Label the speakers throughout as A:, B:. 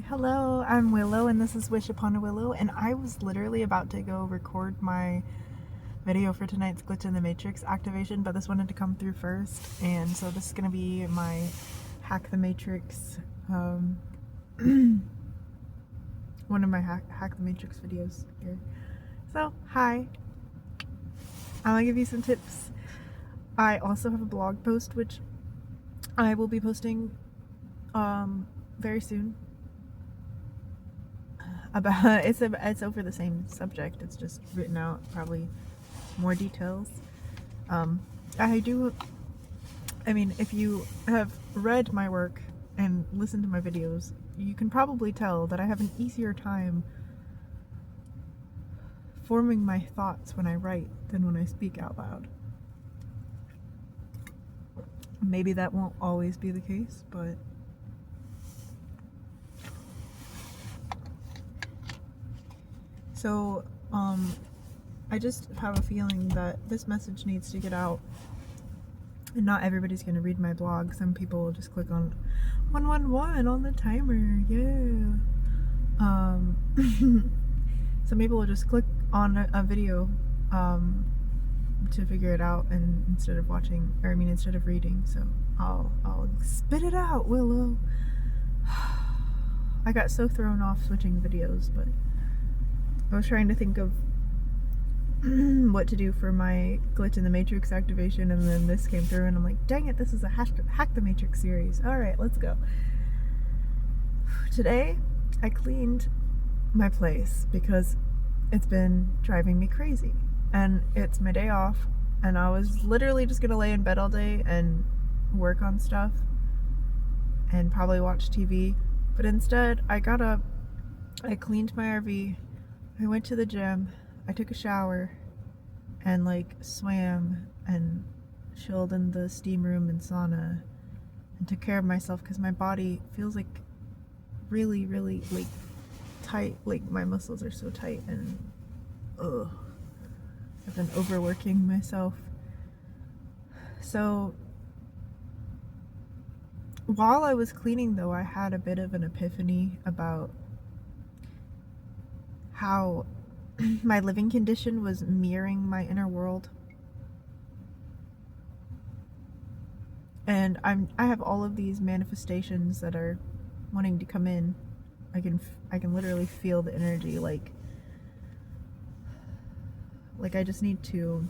A: Hello, I'm Willow and this is Wish Upon a Willow, and I was literally about to go record my video for tonight's Glitch in the Matrix activation, but this wanted to come through first, and so this is going to be my Hack the Matrix, one of my Hack the Matrix videos here. So, hi. I'm going to give you some tips. I also have a blog post, which I will be posting very soon. About it's over the same subject. It's just written out, probably more details. I mean, if you have read my work and listened to my videos, you can probably tell that I have an easier time forming my thoughts when I write than when I speak out loud. Maybe that won't always be the case, but so, I just have a feeling that this message needs to get out. And not everybody's going to read my blog. Some people will just click on 111 on the timer. Yeah. Some people will just click on a video to figure it out, and instead of watching, or I mean instead of reading. So I'll spit it out, Willow. I got so thrown off switching videos, but I was trying to think of what to do for my Glitch in the Matrix activation, and then this came through, and I'm like, dang it, this is a Hack the Matrix series. Alright, let's go. Today, I cleaned my place because it's been driving me crazy. And it's my day off, and I was literally just gonna lay in bed all day and work on stuff and probably watch TV. But instead, I got up, I cleaned my RV, I went to the gym, I took a shower, and like swam and chilled in the steam room and sauna and took care of myself because my body feels like really, really like tight. Like my muscles are so tight, and ugh, I've been overworking myself. So while I was cleaning though, I had a bit of an epiphany about how my living condition was mirroring my inner world. And I have all of these manifestations that are wanting to come in. I can literally feel the energy, like I just need to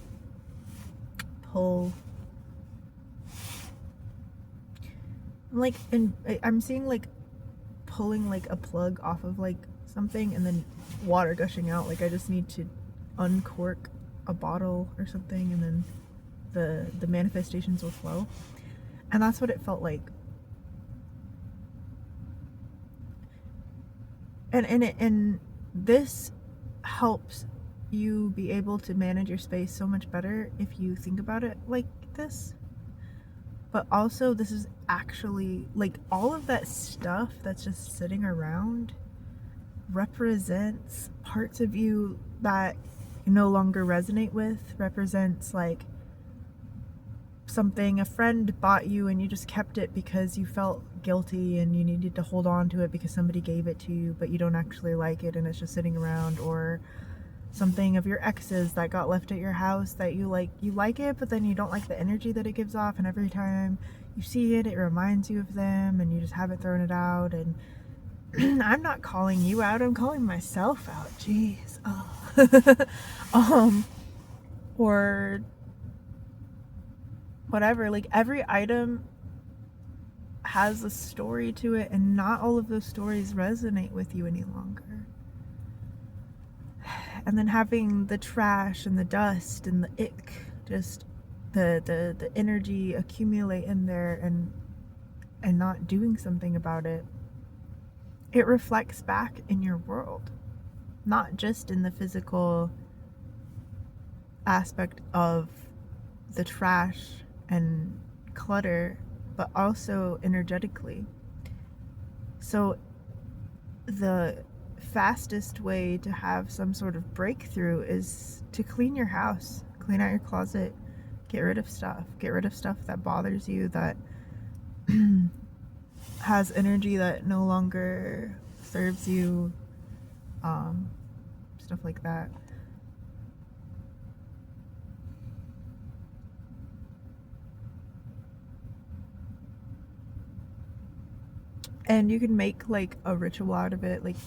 A: pull, like, and I'm seeing like pulling like a plug off of like something and then water gushing out. Like I just need to uncork a bottle or something, and then the manifestations will flow. And that's what it felt like. And this helps you be able to manage your space so much better if you think about it like this. But also, this is actually like all of that stuff that's just sitting around represents parts of you that you no longer resonate with, represents like something a friend bought you and you just kept it because you felt guilty and you needed to hold on to it because somebody gave it to you, but you don't actually like it and it's just sitting around. Or something of your exes that got left at your house that you like it, but then you don't like the energy that it gives off, and every time you see it, it reminds you of them, and you just haven't thrown it out. And I'm not calling you out, I'm calling myself out. Jeez. Oh. Or whatever. Like every item has a story to it, and not all of those stories resonate with you any longer. And then having the trash and the dust and the ick, just the energy accumulate in there, and not doing something about it, it reflects back in your world, not just in the physical aspect of the trash and clutter, but also energetically. So the fastest way to have some sort of breakthrough is to clean your house, clean out your closet, get rid of stuff that bothers you, that has energy that no longer serves you, stuff like that. And you can make like a ritual out of it. Like,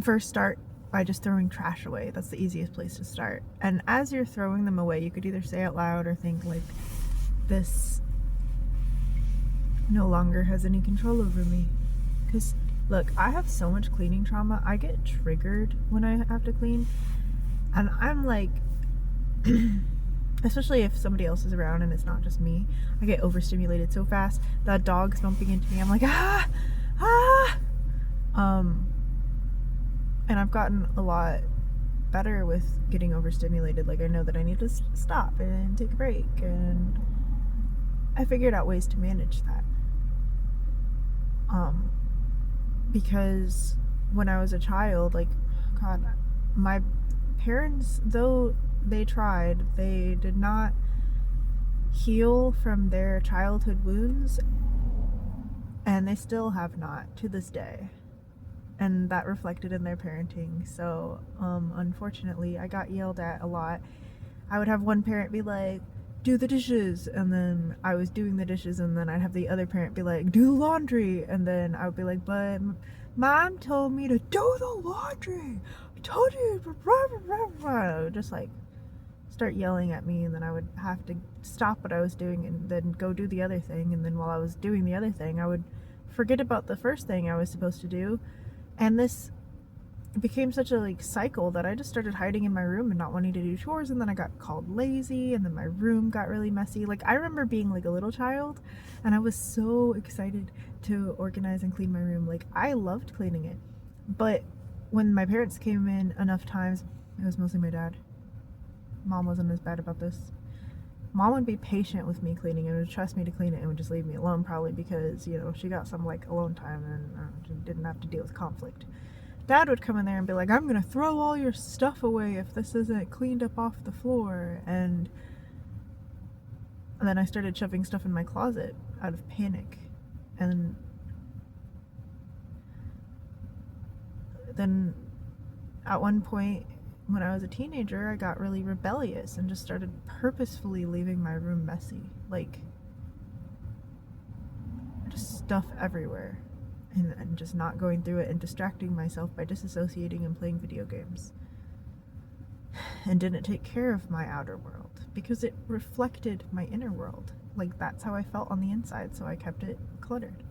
A: first start by just throwing trash away. That's the easiest place to start. And as you're throwing them away, you could either say out loud or think like, this no longer has any control over me. Because look, I have so much cleaning trauma. I get triggered when I have to clean, and I'm like especially if somebody else is around and it's not just me, I get overstimulated so fast. That dog's bumping into me, I'm like, ah. And I've gotten a lot better with getting overstimulated. Like, I know that I need to stop and take a break, and I figured out ways to manage that. Because when I was a child, like, God, my parents, though they tried, they did not heal from their childhood wounds, and they still have not to this day. And that reflected in their parenting. So, unfortunately, I got yelled at a lot. I would have one parent be like, do the dishes, and then I was doing the dishes, and then I'd have the other parent be like, do the laundry, and then I would be like, but Mom told me to do the laundry. I told you, I would just like start yelling at me, and then I would have to stop what I was doing and then go do the other thing. And then while I was doing the other thing, I would forget about the first thing I was supposed to do. And this became such a like cycle that I just started hiding in my room and not wanting to do chores, and then I got called lazy, and then my room got really messy. Like, I remember being like a little child and I was so excited to organize and clean my room. Like, I loved cleaning it. But when my parents came in enough times, it was mostly my dad. Mom wasn't as bad about this. Mom would be patient with me cleaning and would trust me to clean it and would just leave me alone, probably because, you know, she got some like alone time and she didn't have to deal with conflict. Dad would come in there and be like, I'm gonna throw all your stuff away if this isn't cleaned up off the floor. And then I started shoving stuff in my closet out of panic. And then at one point when I was a teenager, I got really rebellious and just started purposefully leaving my room messy. Like, just stuff everywhere. And just not going through it and distracting myself by disassociating and playing video games. And didn't take care of my outer world because it reflected my inner world. Like, that's how I felt on the inside, so I kept it cluttered.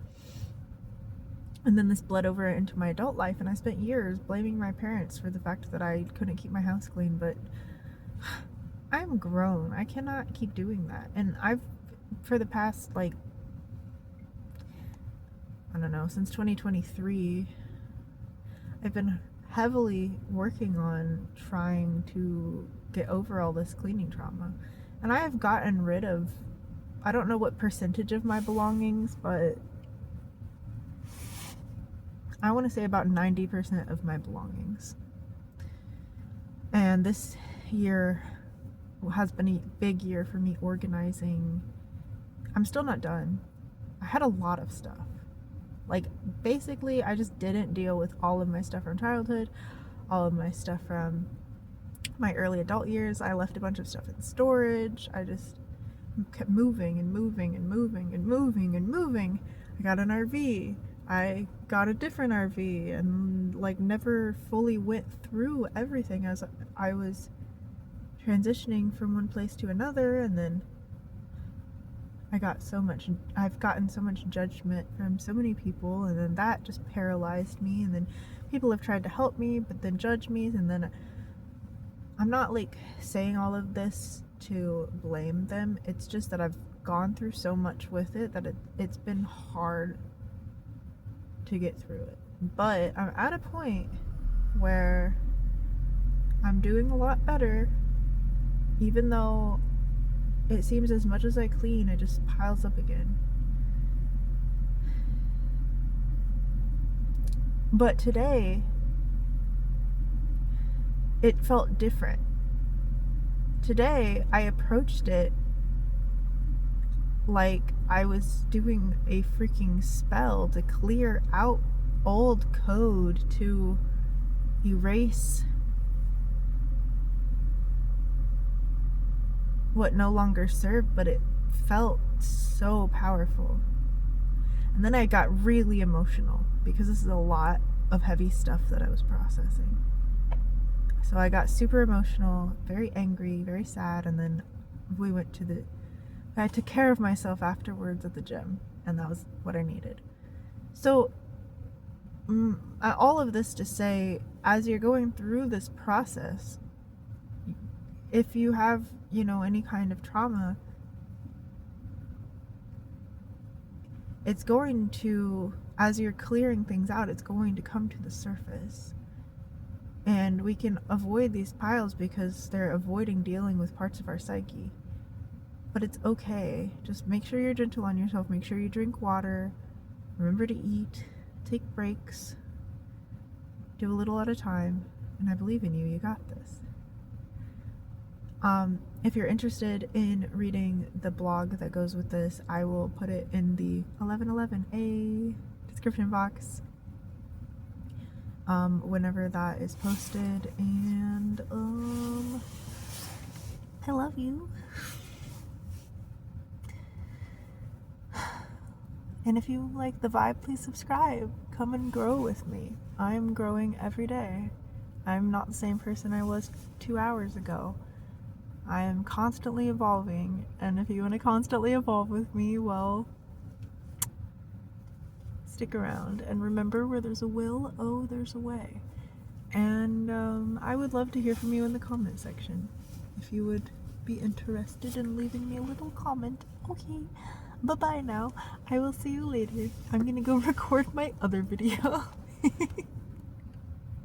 A: And then this bled over into my adult life, and I spent years blaming my parents for the fact that I couldn't keep my house clean. But I'm grown. I cannot keep doing that. And for the past, like, I don't know, since 2023, I've been heavily working on trying to get over all this cleaning trauma. And I have gotten rid of, I don't know what percentage of my belongings, but I want to say about 90% of my belongings. And this year has been a big year for me organizing. I'm still not done. I had a lot of stuff. Like, basically, I just didn't deal with all of my stuff from childhood, all of my stuff from my early adult years. I left a bunch of stuff in storage. I just kept moving and moving and moving and moving and moving. I got an RV. I got a different RV and, like, never fully went through everything as I was transitioning from one place to another. And then I've gotten so much judgment from so many people, and then that just paralyzed me. And then people have tried to help me, but then judge me. And then I'm not like saying all of this to blame them. It's just that I've gone through so much with it that it's been hard to get through it. But I'm at a point where I'm doing a lot better, even though it seems as much as I clean, it just piles up again. But today, it felt different. Today, I approached it like I was doing a freaking spell to clear out old code to erase what no longer served, but it felt so powerful. And then I got really emotional because this is a lot of heavy stuff that I was processing. So I got super emotional, very angry, very sad, and then I took care of myself afterwards at the gym, and that was what I needed. So all of this to say, as you're going through this process, if you have, any kind of trauma, it's going to, as you're clearing things out, it's going to come to the surface. And we can avoid these piles because they're avoiding dealing with parts of our psyche. But it's okay. Just make sure you're gentle on yourself. Make sure you drink water. Remember to eat. Take breaks. Do a little at a time. And I believe in you. You got this. If you're interested in reading the blog that goes with this, I will put it in the 1111A description box whenever that is posted. And I love you. And if you like the vibe, please subscribe. Come and grow with me. I'm growing every day. I'm not the same person I was 2 hours ago. I am constantly evolving, and if you want to constantly evolve with me, well, stick around. And remember, where there's a will, oh, there's a way. And I would love to hear from you in the comment section. If you would be interested in leaving me a little comment. Okay, bye-bye now. I will see you later. I'm gonna go record my other video.